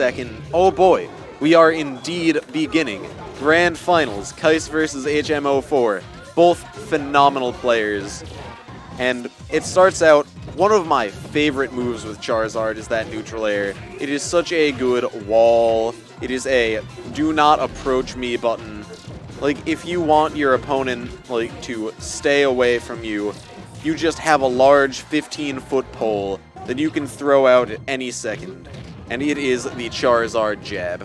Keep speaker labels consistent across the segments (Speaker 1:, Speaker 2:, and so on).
Speaker 1: second. Oh boy, we are indeed beginning. Grand Finals, Kycse versus HM04. Both phenomenal players. And it starts out, one of my favorite moves with Charizard is that neutral air. It is such a good wall. It is a do not approach me button. Like, if you want your opponent, like, to stay away from you, you just have a large 15-foot pole that you can throw out at any second. And it is the Charizard jab.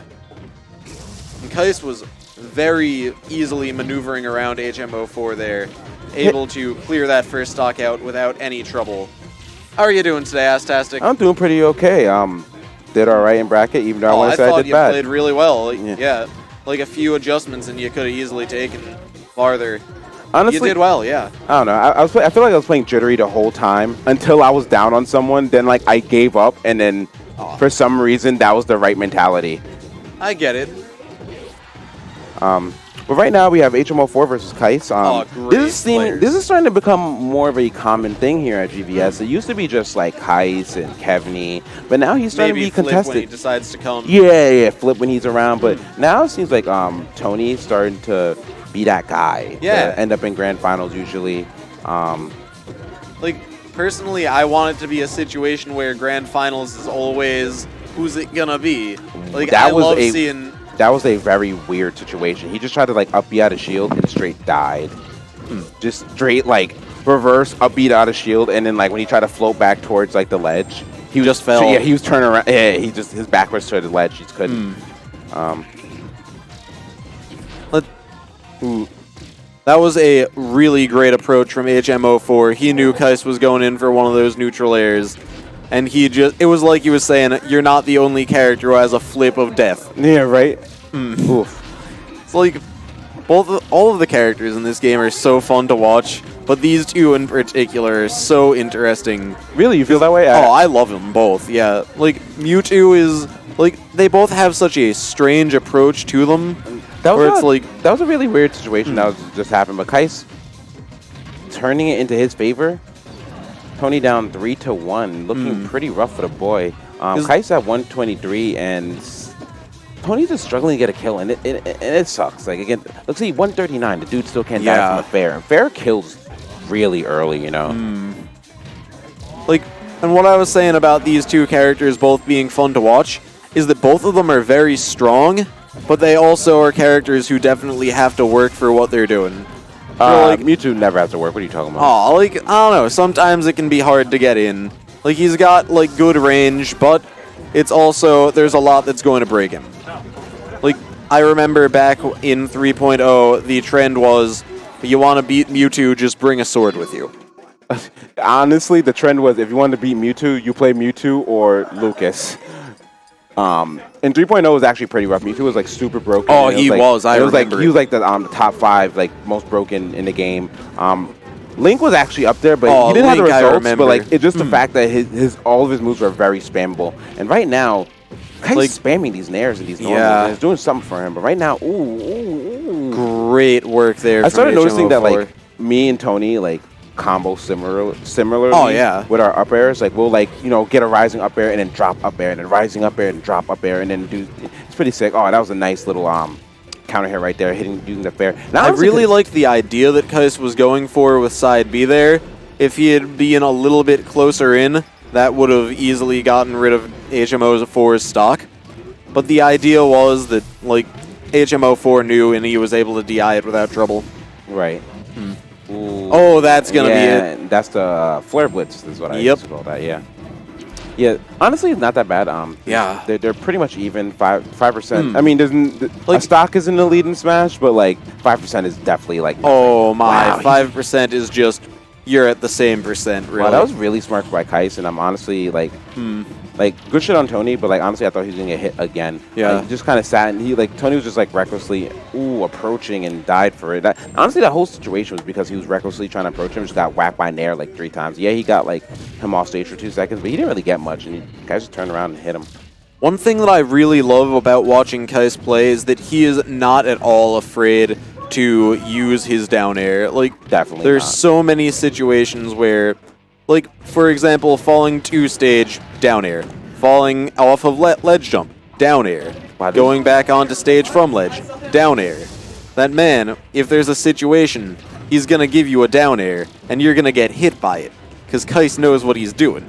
Speaker 1: And Kycse was very easily maneuvering around HM04 there, able to clear that first stock out without any trouble. How are you doing today, AssTAStic?
Speaker 2: I'm doing pretty okay. Did all right in bracket, even though I want to say I did bad.
Speaker 1: I thought you played really well. Yeah, like a few adjustments and you could have easily taken farther.
Speaker 2: Honestly,
Speaker 1: you did well, yeah.
Speaker 2: I don't know. I feel like I was playing jittery the whole time until I was down on someone. Then like I gave up, and then for some reason that was the right mentality.
Speaker 1: I get it.
Speaker 2: But right now we have HM04 versus Kycse. This is starting to become more of a common thing here at GVS. It used to be just like Kycse and Kevney, but now he's starting to be contested.
Speaker 1: When he decides to come.
Speaker 2: Yeah, flip when he's around. But now it seems like Tony's starting to be that guy.
Speaker 1: Yeah.
Speaker 2: To end up in grand finals usually.
Speaker 1: Like, personally, I want it to be a situation where grand finals is always who's it gonna be. Like, I love seeing.
Speaker 2: That was a very weird situation. He just tried to like up B out of shield and straight died. Just straight like reverse up B out of shield, and then like when he tried to float back towards like the ledge, he just fell. So, yeah, he was turning around. Yeah, he just his backwards to the ledge. He just couldn't.
Speaker 1: That was a really great approach from HM04. He knew Kycse was going in for one of those neutral airs. And it was like he was saying, you're not the only character who has a flip of death.
Speaker 2: Yeah, right? Oof.
Speaker 1: It's like, all of the characters in this game are so fun to watch, but these two in particular are so interesting.
Speaker 2: Really? You feel that way?
Speaker 1: Oh, I love them both, yeah. Like, Mewtwo is, like, they both have such a strange approach to them.
Speaker 2: That was a really weird situation that just happened, but Kycse turning it into his favor. Tony down 3-1, looking pretty rough for the boy. Kycse at 123, and Tony's just struggling to get a kill, and it sucks. Like again, let's see, 139. The dude still can't die from a fair. And fair kills really early, you know.
Speaker 1: Like, and what I was saying about these two characters both being fun to watch is that both of them are very strong, but they also are characters who definitely have to work for what they're doing.
Speaker 2: Like, Mewtwo never has to work. What are you talking about?
Speaker 1: Oh, like, I don't know. Sometimes it can be hard to get in. Like, he's got, like, good range, but it's also, there's a lot that's going to break him. Like, I remember back in 3.0, the trend was, you want to beat Mewtwo, just bring a sword with you.
Speaker 2: Honestly, the trend was, if you wanted to beat Mewtwo, you play Mewtwo or Lucas. And 3.0 was actually pretty rough. Mewtwo was like super broken.
Speaker 1: Oh, he was. I remember.
Speaker 2: He was like the top 5 like most broken in the game. Link was actually up there, but he didn't have the results. But like it's just the fact that all of his moves are very spammable. And right now, Kycse's spamming these nairs and these normals, and it's doing something for him. But right now,
Speaker 1: great work there.
Speaker 2: I started noticing that like me and Tony like combo similarly with our up airs. Like we'll like, you know, get a rising up air and then drop up air and then rising up air and drop up air and then do it's pretty sick. Oh, that was a nice little counter hit right there, using the fair. Now
Speaker 1: I really liked the idea that Kycse was going for with side B there. If he had been a little bit closer in, that would have easily gotten rid of HM04's stock. But the idea was that like HM04 knew and he was able to DI it without trouble.
Speaker 2: Right.
Speaker 1: Ooh. Oh, that's going to be it.
Speaker 2: That's the Flare Blitz is what I used to call that, Yeah, honestly, it's not that bad. They're pretty much even, 5%. I mean, like, stock isn't the lead in Smash, but like 5% is definitely like nothing.
Speaker 1: Oh my, 5% is just, you're at the same percent, really.
Speaker 2: Wow, that was really smart by Kycse, and I'm honestly like, like good shit on Tony, but like honestly, I thought he was gonna get hit again. Yeah, like, just kind of sat, and he like Tony was just like recklessly approaching and died for it. Honestly, that whole situation was because he was recklessly trying to approach him, just got whacked by Nair like 3 times. Yeah, he got like him off stage for 2 seconds, but he didn't really get much, and guys just turned around and hit him.
Speaker 1: One thing that I really love about watching Kycse play is that he is not at all afraid to use his down air. Like,
Speaker 2: definitely
Speaker 1: there's so many situations where, like, for example, falling 2 stage down air, falling off of ledge jump, down air.
Speaker 2: Wow,
Speaker 1: Going back onto stage from ledge, down air. That man, if there's a situation, he's going to give you a down air, and you're going to get hit by it, because Kycse knows what he's doing.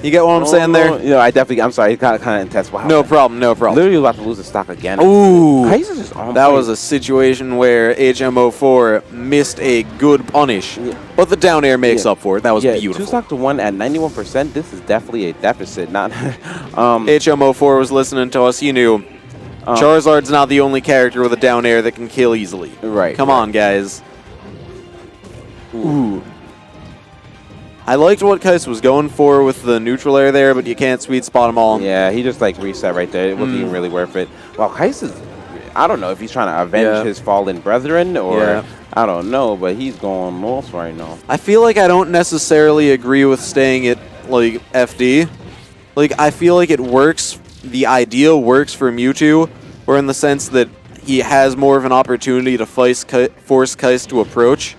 Speaker 1: You get what I'm saying there?
Speaker 2: You know, I'm sorry, it's kind of intense. Wow.
Speaker 1: No problem, no problem.
Speaker 2: Literally about to lose the stock again.
Speaker 1: Ooh.
Speaker 2: Kycse is just on
Speaker 1: That
Speaker 2: point.
Speaker 1: was a situation where HM04 missed a good punish, but the down air makes up for it. That was beautiful.
Speaker 2: 2 stock to 1 at 91%. This is definitely a deficit. Not
Speaker 1: HM04 was listening to us. He knew Charizard's not the only character with a down air that can kill easily.
Speaker 2: Right.
Speaker 1: Come on, guys. Ooh. I liked what Kycse was going for with the neutral air there, but you can't sweet spot them all.
Speaker 2: Yeah, he just like reset right there. It wasn't even really worth it. Well, Kycse is, I don't know if he's trying to avenge his fallen brethren or I don't know, but he's going off right now.
Speaker 1: I feel like I don't necessarily agree with staying at like FD. Like I feel like it works. The idea works for Mewtwo, or in the sense that he has more of an opportunity to force Kycse to approach.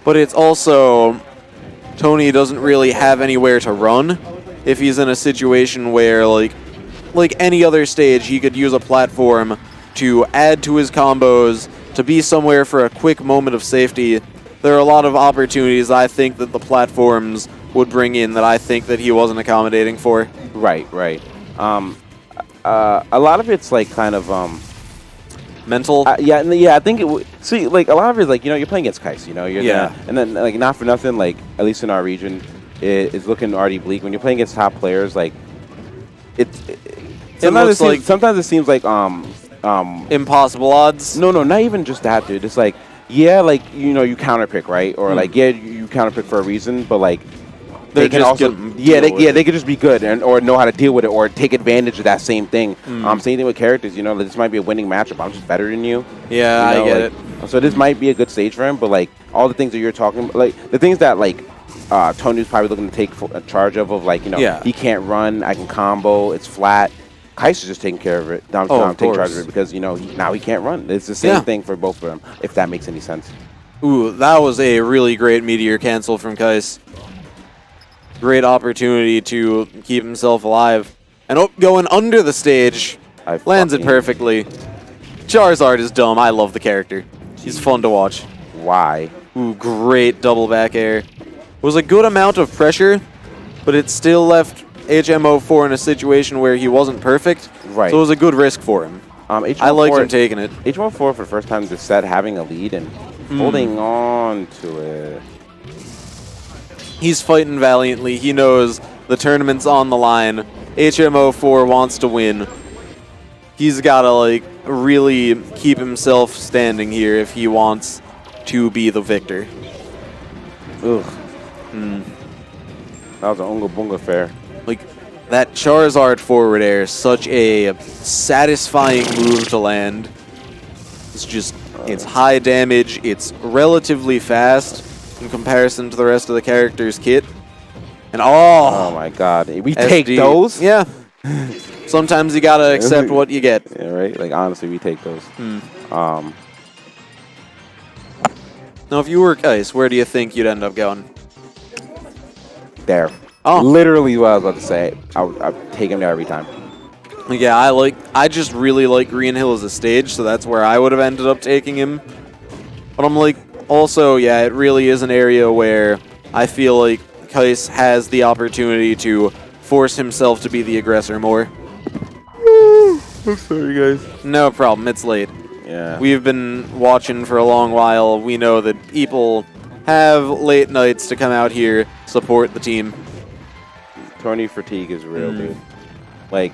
Speaker 1: But it's also, Tony doesn't really have anywhere to run if he's in a situation where, like any other stage, he could use a platform to add to his combos, to be somewhere for a quick moment of safety. There are a lot of opportunities I think that the platforms would bring in that I think that he wasn't accommodating for.
Speaker 2: Right, right. A lot of it's like kind of
Speaker 1: mental.
Speaker 2: Yeah, I think it would. See, like a lot of it is like, you know, you're playing against Kycse, you know, and then like not for nothing, like at least in our region, it's looking already bleak when you're playing against top players. Like sometimes it seems like
Speaker 1: impossible odds.
Speaker 2: No, not even just that, dude. It's like, yeah, like, you know, you counterpick, right? Or like, yeah, you counterpick for a reason, but like they can also, they could just be good or know how to deal with it or take advantage of that same thing. Same thing with characters, you know, this might be a winning matchup. I'm just better than you.
Speaker 1: Yeah,
Speaker 2: you know,
Speaker 1: I get
Speaker 2: it. So this might be a good stage for him, but like all the things that you're talking about, like the things that like Tony's probably looking to take charge of like, you know, he can't run, I can combo, it's flat. Kycse is just taking care of it. I'm taking charge of it because, you know, now he can't run. It's the same thing for both of them, if that makes any sense.
Speaker 1: Ooh, that was a really great meteor cancel from Kycse. Great opportunity to keep himself alive. And going under the stage, lands it perfectly. Charizard is dumb. I love the character. He's fun to watch.
Speaker 2: Why?
Speaker 1: Ooh, great double back air. It was a good amount of pressure, but it still left HM04 in a situation where he wasn't perfect.
Speaker 2: Right.
Speaker 1: So it was a good risk for him. I liked him taking it.
Speaker 2: HM04 for the first time this set having a lead and holding on to it.
Speaker 1: He's fighting valiantly. He knows the tournament's on the line. HM04 wants to win. He's got to like really keep himself standing here if he wants to be the victor.
Speaker 2: Ugh. That was an Unga Bunga fair.
Speaker 1: Like, that Charizard forward air is such a satisfying move to land. It's just, it's high damage, it's relatively fast in comparison to the rest of the character's kit. And oh
Speaker 2: my god, we
Speaker 1: SD,
Speaker 2: take those?
Speaker 1: Yeah. Sometimes you gotta accept what you get.
Speaker 2: Yeah, right? Like, honestly, we take those.
Speaker 1: Now, if you were Kycse, where do you think you'd end up going?
Speaker 2: There.
Speaker 1: Oh.
Speaker 2: Literally what I was about to say. I'd take him there every time.
Speaker 1: Yeah, I just really like Green Hill as a stage, so that's where I would have ended up taking him. But I'm like, also, yeah, it really is an area where I feel like Kycse has the opportunity to force himself to be the aggressor more.
Speaker 2: I'm sorry, guys.
Speaker 1: No problem, it's late.
Speaker 2: Yeah.
Speaker 1: We've been watching for a long while. We know that people have late nights to come out here, support the team.
Speaker 2: Tony fatigue is real, dude. Like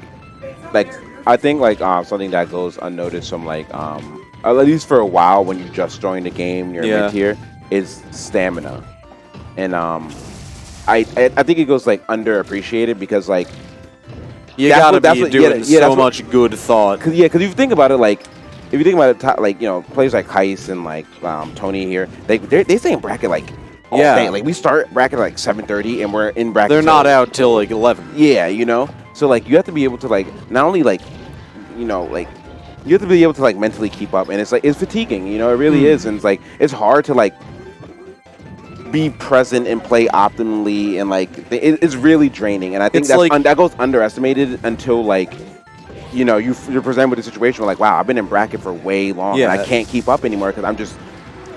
Speaker 2: I think like something that goes unnoticed from like at least for a while when you just join the game, you're mid-tier, is stamina. And I think it goes like underappreciated because like
Speaker 1: you gotta be doing so much good thought.
Speaker 2: Because if you think about it, like if you think about it, like, you know, players like Kycse and like Tony here, they stay in bracket like all day. Like we start bracket like 7:30 and we're in bracket.
Speaker 1: They're not out till like 11.
Speaker 2: Yeah, you know. So like you have to be able to like not only like, you know, like you have to be able to like mentally keep up, and it's like it's fatiguing, you know, it really is, and it's like it's hard to like be present and play optimally, and like it's really draining. And I think
Speaker 1: It's like,
Speaker 2: that goes underestimated until like, you know, you're presented with a situation where like, wow, I've been in bracket for way long, and I can't keep up anymore because I'm just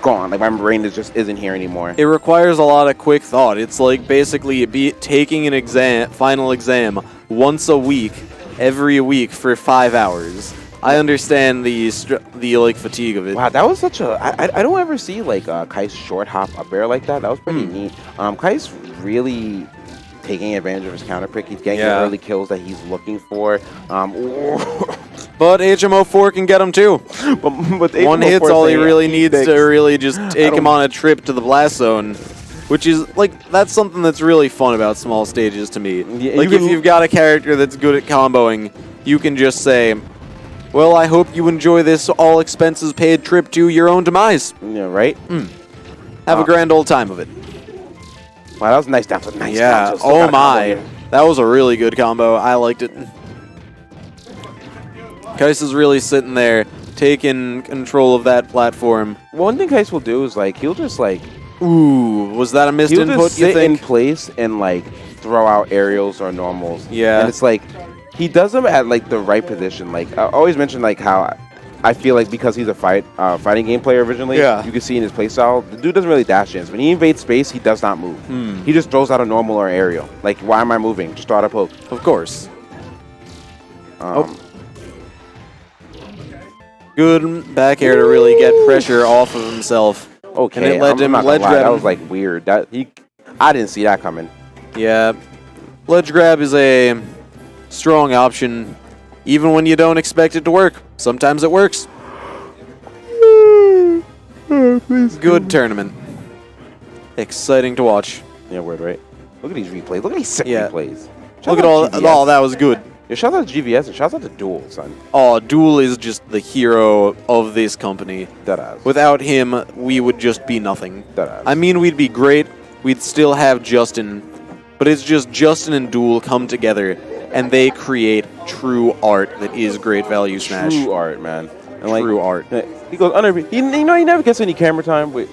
Speaker 2: gone. Like my brain just isn't here anymore.
Speaker 1: It requires a lot of quick thought. It's like basically taking an final exam once a week, every week for 5 hours. I understand the like fatigue of it.
Speaker 2: Wow, that was such a I don't ever see like Kycse short hop up air like that. That was pretty neat. Kycse really taking advantage of his counter pick. He's getting the early kills that he's looking for.
Speaker 1: But HM04 can get him too.
Speaker 2: but
Speaker 1: one hit's all he really needs to really just take him on a trip to the blast zone. Which is, like, that's something that's really fun about small stages to me.
Speaker 2: Yeah,
Speaker 1: like, if you've got a character that's good at comboing, you can just say, well, I hope you enjoy this all-expenses-paid trip to your own demise.
Speaker 2: Yeah, right?
Speaker 1: Have a grand old time of it.
Speaker 2: Wow, that was nice. That was nice.
Speaker 1: Yeah, oh my. That was a really good combo. I liked it. Kycse is really sitting there, taking control of that platform.
Speaker 2: One thing Kycse will do is, like, he'll just, like...
Speaker 1: Ooh, was that a missed
Speaker 2: he'll
Speaker 1: input,
Speaker 2: just
Speaker 1: you
Speaker 2: sit
Speaker 1: think?
Speaker 2: in place and, like, throw out aerials or normals.
Speaker 1: Yeah.
Speaker 2: And it's like... He does them at, like, the right position. Like, I always mention, like, how I feel like because he's a fighting game player originally, you can see in his playstyle, the dude doesn't really dash dance. When he invades space, he does not move. He just throws out a normal or aerial. Like, why am I moving? Just throw out a poke.
Speaker 1: Of course. Good back air to really get pressure off of himself.
Speaker 2: Okay,
Speaker 1: and it led him ledge grab.
Speaker 2: That was, like, weird. I didn't see that coming.
Speaker 1: Yeah. Ledge grab is a strong option, even when you don't expect it to work. Sometimes it works. Good tournament. Exciting to watch.
Speaker 2: Yeah, word, right? Look at these replays. Look at these sick replays.
Speaker 1: Look at all that was good.
Speaker 2: Yeah, shout out to GVS and shout out to Duel, son.
Speaker 1: Oh, Duel is just the hero of this company.
Speaker 2: Deadass.
Speaker 1: Without him, we would just be nothing.
Speaker 2: Deadass.
Speaker 1: I mean, we'd be great. We'd still have Justin. But it's just Justin and Duel come together, and they create true art that is Great Value Smash.
Speaker 2: True art, man. And
Speaker 1: true art.
Speaker 2: He goes under. He never gets any camera time. But